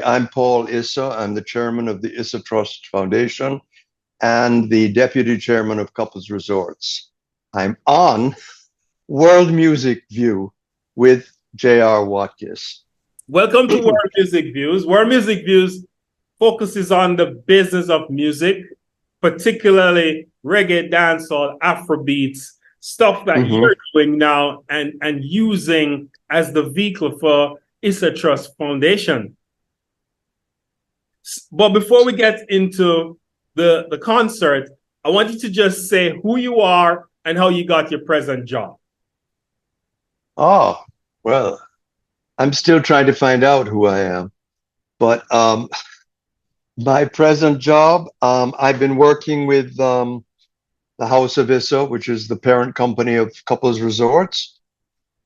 I'm Paul Issa. I'm the chairman of the Issa Trust Foundation and the deputy chairman of Couples Resorts. I'm on World Music View with J.R. Watkis. Welcome to World Music Views. World Music Views focuses on the business of music, particularly reggae, dancehall, Afrobeats, stuff that you're doing now and using as the vehicle for Issa Trust Foundation. But before we get into the concert, I want you to just say who you are and how you got your present job. Oh, well, I'm still trying to find out who I am. But my present job, I've been working with the House of Issa, which is the parent company of Couples Resorts,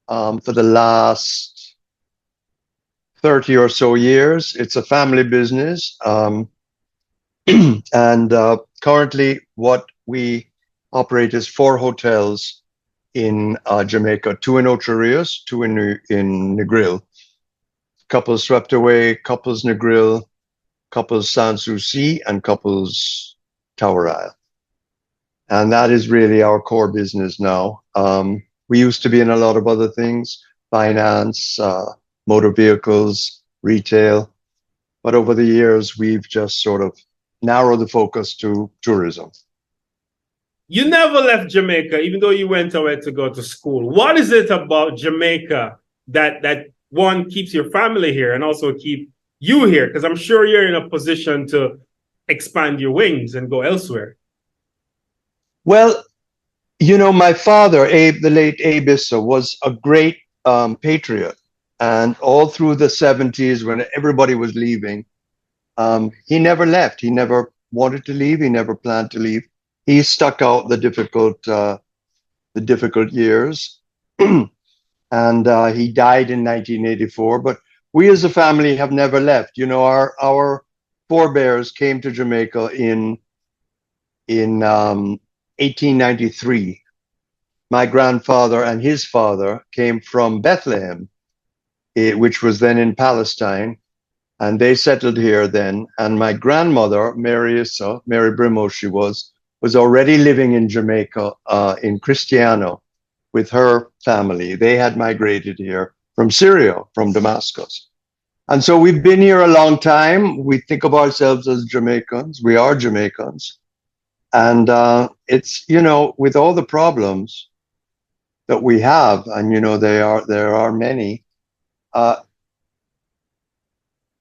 for the last 30 or so years. It's a family business. And currently, what we operate is 4 hotels in Jamaica, 2 in Ocho Rios, 2 in Negril. Couples Swept Away, Couples Negril, Couples Sans Souci, and Couples Tower Isle. And that is really our core business now. We used to be in a lot of other things, finance, motor vehicles, retail. But over the years, we've just sort of narrowed the focus to tourism. You never left Jamaica, even though you went away to go to school. What is it about Jamaica that one keeps your family here and also keep you here? Because I'm sure you're in a position to expand your wings and go elsewhere. Well, you know, my father, Abe, the late Abe Issa, was a great patriot. And all through the 70s, when everybody was leaving, he never left. He never wanted to leave. He never planned to leave. He stuck out the difficult years. And he died in 1984. But we as a family have never left. You know, our forebears came to Jamaica in 1893. My grandfather and his father came from Bethlehem, which was then in Palestine, and they settled here then. And my grandmother, Mary Issa, Mary Brimo, she was already living in Jamaica, in Cristiano, with her family. They had migrated here from Syria, from Damascus. And so we've been here a long time. We think of ourselves as Jamaicans. We are Jamaicans. And it's, you know, with all the problems that we have, and, you know, there are many,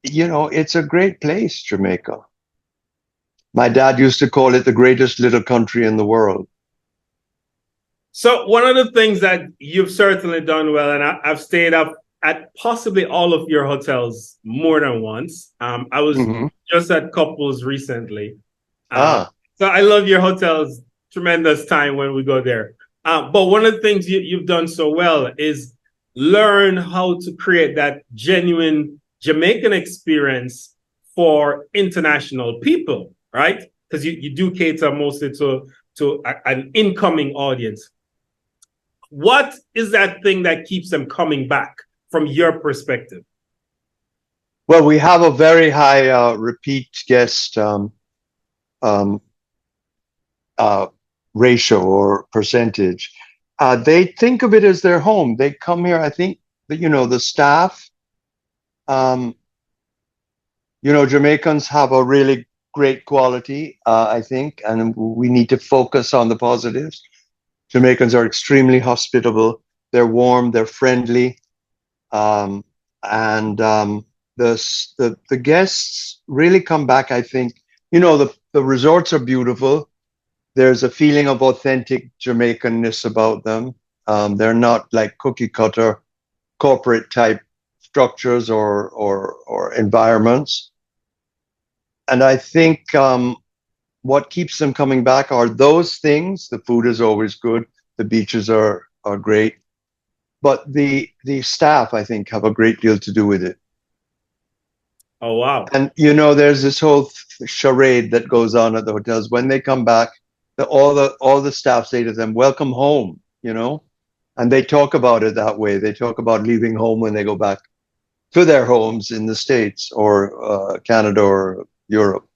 you know, it's a great place, Jamaica. My dad used to call it the greatest little country in the world. So one of the things that you've certainly done well, and I've stayed up at possibly all of your hotels more than once. I was just at Couples recently. So I love your hotels. Tremendous time when we go there. But one of the things you've done so well is learn how to create that genuine Jamaican experience for international people, right? Because you do cater mostly to an incoming audience. What is that thing that keeps them coming back from your perspective? Well, we have a very high repeat guest ratio or percentage. They think of it as their home. They come here, I think, you know, the staff, you know, Jamaicans have a really great quality, I think, and we need to focus on the positives. Jamaicans are extremely hospitable. They're warm, they're friendly. And the guests really come back, I think. You know, the resorts are beautiful. There's a feeling of authentic Jamaicanness about them. They're not like cookie cutter corporate type structures or environments. And I think what keeps them coming back are those things. The food is always good. The beaches are great. But the staff, I think, have a great deal to do with it. Oh, wow. And, you know, there's this whole charade that goes on at the hotels. When they come back, all the staff say to them, welcome home, you know? And they talk about it that way. They talk about leaving home when they go back to their homes in the States or Canada or Europe.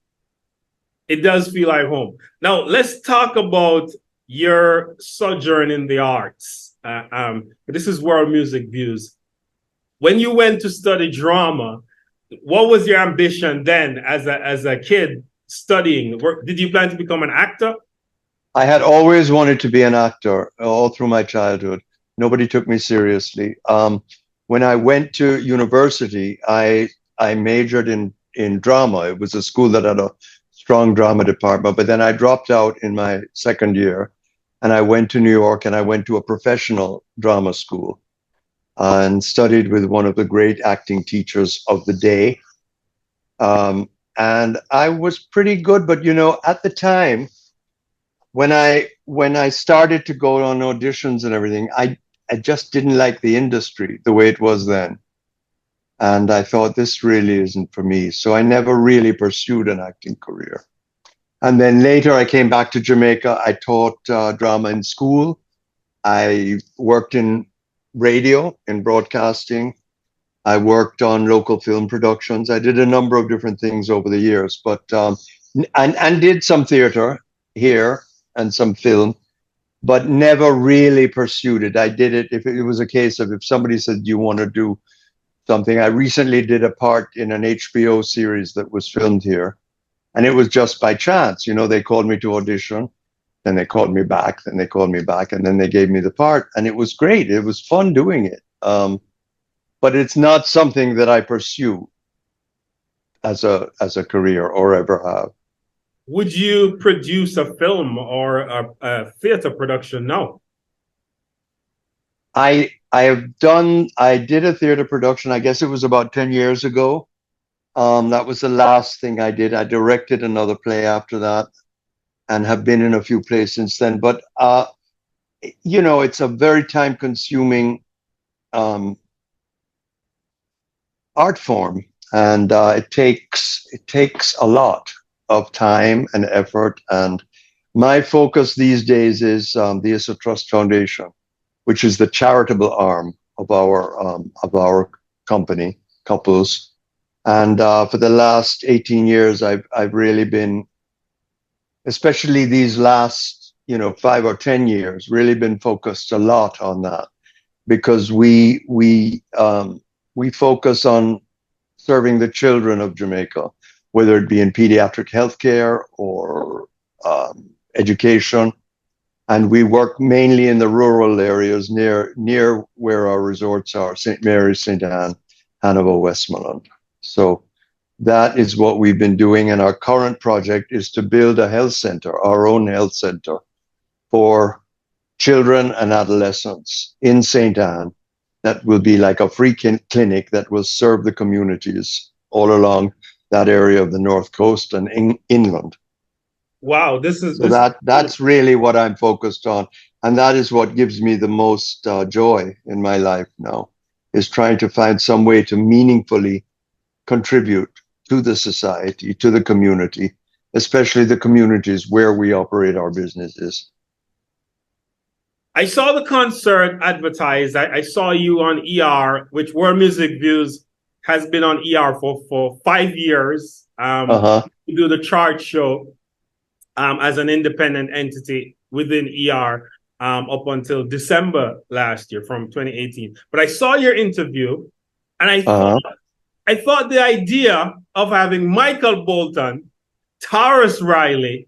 It does feel like home. Now, let's talk about your sojourn in the arts. This is World Music Views. When you went to study drama, what was your ambition then as a kid studying? Did you plan to become an actor? I had always wanted to be an actor all through my childhood. Nobody took me seriously. When I went to university, I majored in drama. It was a school that had a strong drama department, but then I dropped out in my second year and I went to New York and I went to a professional drama school and studied with one of the great acting teachers of the day. And I was pretty good, but you know, at the time, when I started to go on auditions and everything, I just didn't like the industry the way it was then. And I thought this really isn't for me. So I never really pursued an acting career. And then later I came back to Jamaica. I taught drama in school. I worked in radio, in broadcasting. I worked on local film productions. I did a number of different things over the years, but and did some theater here and some film, but never really pursued it. I did it if it was a case of if somebody said, "Do you want to do something?" I recently did a part in an HBO series that was filmed here, and it was just by chance. You know, they called me to audition, then they called me back, then they called me back, and then they gave me the part, and it was great. It was fun doing it. But it's not something that I pursue as a career or ever have. Would you produce a film or a theater production now? I did a theater production, I guess it was about 10 years ago. That was the last thing I did. I directed another play after that and have been in a few plays since then. But you know, it's a very time consuming art form, and it takes a lot of time and effort. And my focus these days is the Issa Trust Foundation, which is the charitable arm of our company, Couples. And for the last 18 years, I've really been, especially these last 5 or 10 years, really been focused a lot on that, because we focus on serving the children of Jamaica, whether it be in pediatric healthcare or education. And we work mainly in the rural areas near where our resorts are, St. Mary's, St. Anne, Hannibal, Westmoreland. So that is what we've been doing. And our current project is to build a health center, our own health center for children and adolescents in St. Anne. That will be like a free clinic that will serve the communities all along that area of the North Coast and inland. Wow, that's really what I'm focused on, and that is what gives me the most joy in my life now, is trying to find some way to meaningfully contribute to the society, to the community, especially the communities where we operate our businesses. I saw the concert advertised. I saw you on ER, which World Music Views has been on ER for 5 years. You do the chart show as an independent entity within ER up until December last year, from 2018. But I saw your interview, and I thought the idea of having Michael Bolton, Tarrus Riley,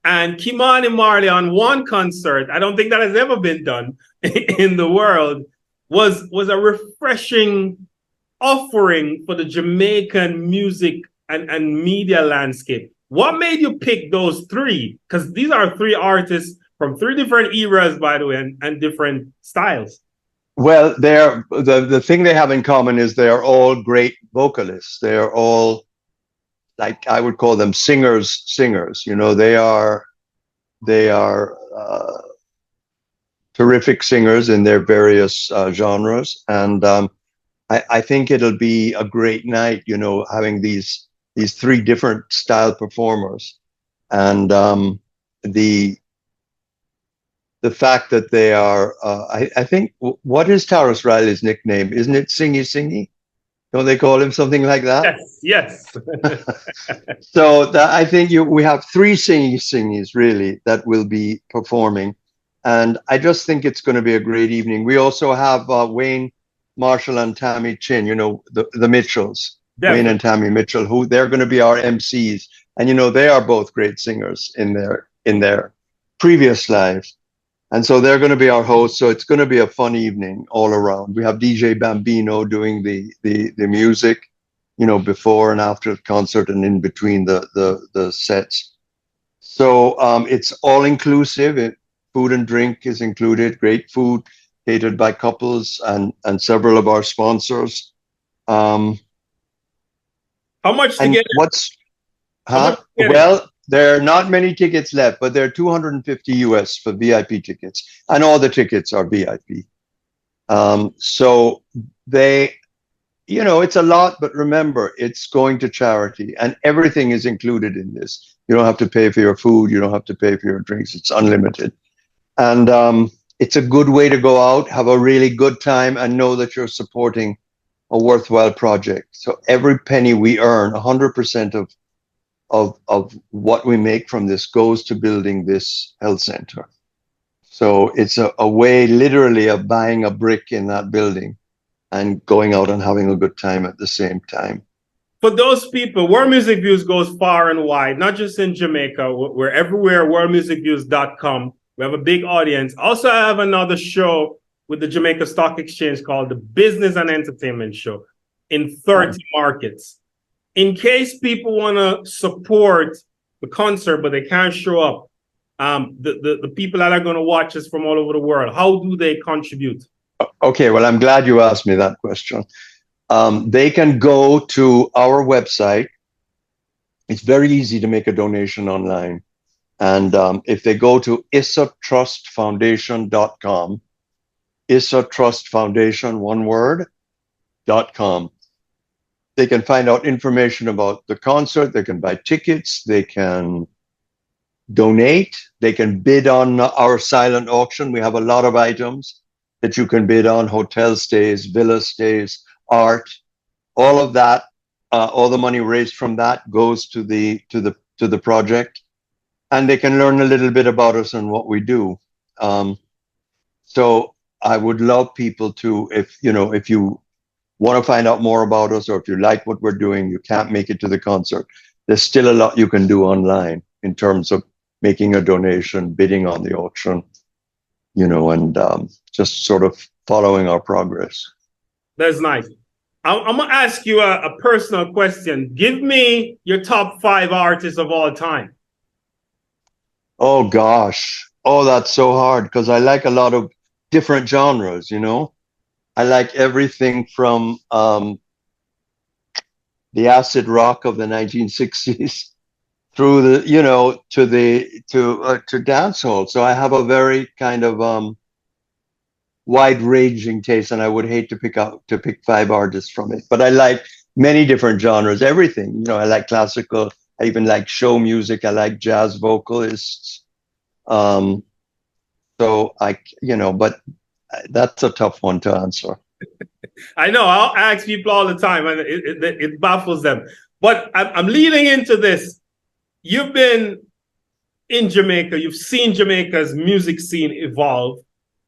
and Kimani Marley on one concert, I don't think that has ever been done in the world, was a refreshing offering for the Jamaican music and media landscape. What made you pick those three? Because these are three artists from three different eras, by the way, and different styles. Well, the thing they have in common is they are all great vocalists. They are all, like, I would call them singers. You know, they are terrific singers in their various genres, and I think it'll be a great night. You know, having these three different style performers, and the fact that they are. I think, what is Tarrus Riley's nickname? Isn't it Singy Singy? Don't they call him something like that? Yes. So I think we have three singies really that will be performing, and I just think it's going to be a great evening. We also have Wayne Marshall and Tammy Chin, the Mitchells, Wayne and Definitely. Tammy Mitchell, who they're going to be our MCs, and they are both great singers in their previous lives, and so they're going to be our hosts. So it's going to be a fun evening all around. We have DJ Bambino doing the music, before and after the concert and in between the sets. So it's all inclusive. Food and drink is included. Great food catered by couples and several of our sponsors. Um, How much to and get in? what's How much huh? to get in? Well, there are not many tickets left, but there are 250 US for VIP tickets, and all the tickets are VIP. So they it's a lot, but remember, it's going to charity and everything is included in this. You don't have to pay for your food. You don't have to pay for your drinks. It's unlimited. And it's a good way to go out, have a really good time, and know that you're supporting a worthwhile project. So every penny we earn, 100% of what we make from this goes to building this health center. So it's a way literally of buying a brick in that building and going out and having a good time at the same time. For those people, World Music Views goes far and wide, not just in Jamaica. We're everywhere, worldmusicviews.com. We have a big audience. Also, I have another show with the Jamaica Stock Exchange called the Business and Entertainment Show in 30 markets. In case people want to support the concert, but they can't show up, the people that are going to watch us from all over the world, how do they contribute? Okay, well, I'm glad you asked me that question. They can go to our website. It's very easy to make a donation online. And if they go to issatrustfoundation.com, Issa Trust Foundation, one word, .com, they can find out information about the concert. They can buy tickets. They can donate. They can bid on our silent auction. We have a lot of items that you can bid on: hotel stays, villa stays, art, all of that. All the money raised from that goes to the project, and they can learn a little bit about us and what we do. So I would love people to, if you want to find out more about us, or if you like what we're doing, you can't make it to the concert, there's still a lot you can do online in terms of making a donation, bidding on the auction, and just sort of following our progress. That's nice. I'm going to ask you a personal question. Give me your top 5 artists of all time. Oh, gosh. Oh, that's so hard because I like a lot of different genres, I like everything from the acid rock of the 1960s through the, to dancehall. So I have a very kind of wide-ranging taste, and I would hate to pick 5 artists from it. But I like many different genres, everything. I like classical. I even like show music. I like jazz vocalists. So but that's a tough one to answer. I know. I'll ask people all the time, and it baffles them. But I'm leading into this. You've been in Jamaica. You've seen Jamaica's music scene evolve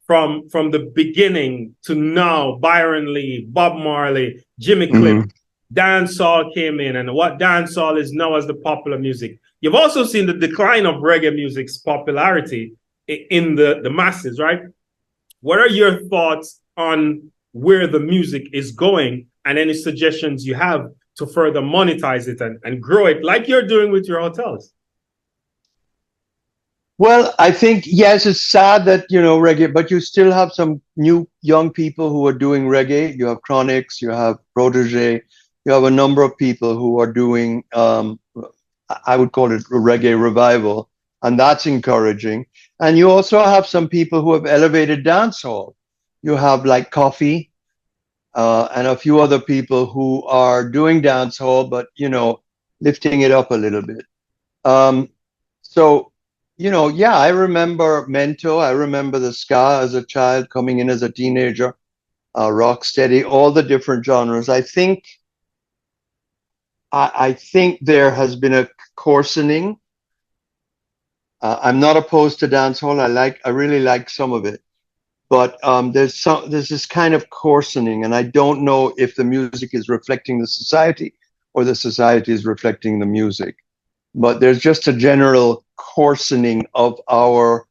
from the beginning to now. Byron Lee, Bob Marley, Jimmy Cliff, dancehall came in, and what dancehall is now as the popular music. You've also seen the decline of reggae music's popularity in the masses, right? What are your thoughts on where the music is going, and any suggestions you have to further monetize it and grow it like you're doing with your hotels? Well, I think, yes, it's sad that, reggae, but you still have some new young people who are doing reggae. You have Chronics, you have Protege, you have a number of people who are doing, I would call it reggae revival, and that's encouraging. And you also have some people who have elevated dancehall. You have like Coffee, and a few other people who are doing dancehall, but, lifting it up a little bit. So, yeah, I remember Mento. I remember the ska as a child, coming in as a teenager. rock steady, all the different genres. I think there has been a coarsening. I'm not opposed to dancehall. I really like some of it, but there's this kind of coarsening, and I don't know if the music is reflecting the society or the society is reflecting the music. But there's just a general coarsening of our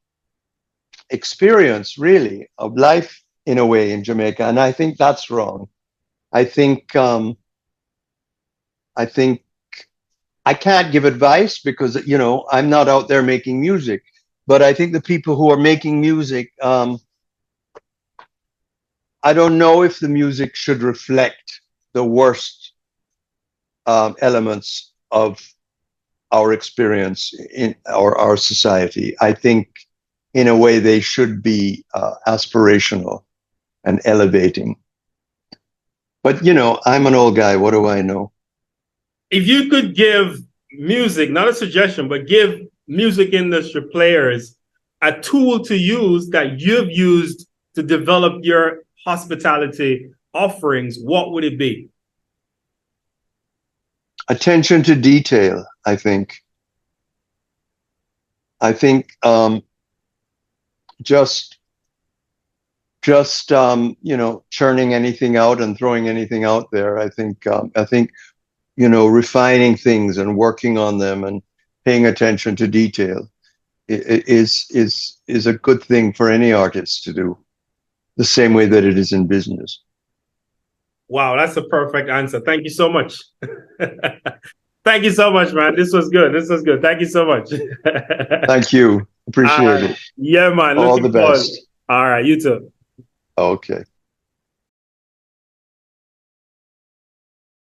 experience, really, of life in a way in Jamaica, and I think that's wrong. I think I can't give advice because I'm not out there making music, but I think the people who are making music, I don't know if the music should reflect the worst elements of our experience in our society. I think in a way they should be aspirational and elevating. But I'm an old guy. What do I know? If you could give music, not a suggestion, but give music industry players a tool to use that you've used to develop your hospitality offerings, what would it be? Attention to detail, I think. Just churning anything out and throwing anything out there. I think refining things and working on them and paying attention to detail is a good thing for any artist to do, the same way that it is in business. Wow, that's a perfect answer. Thank you so much. Thank you so much, man. This was good. Thank you so much. Thank you. Appreciate it. Yeah, man. All the best. All right, you too. Okay.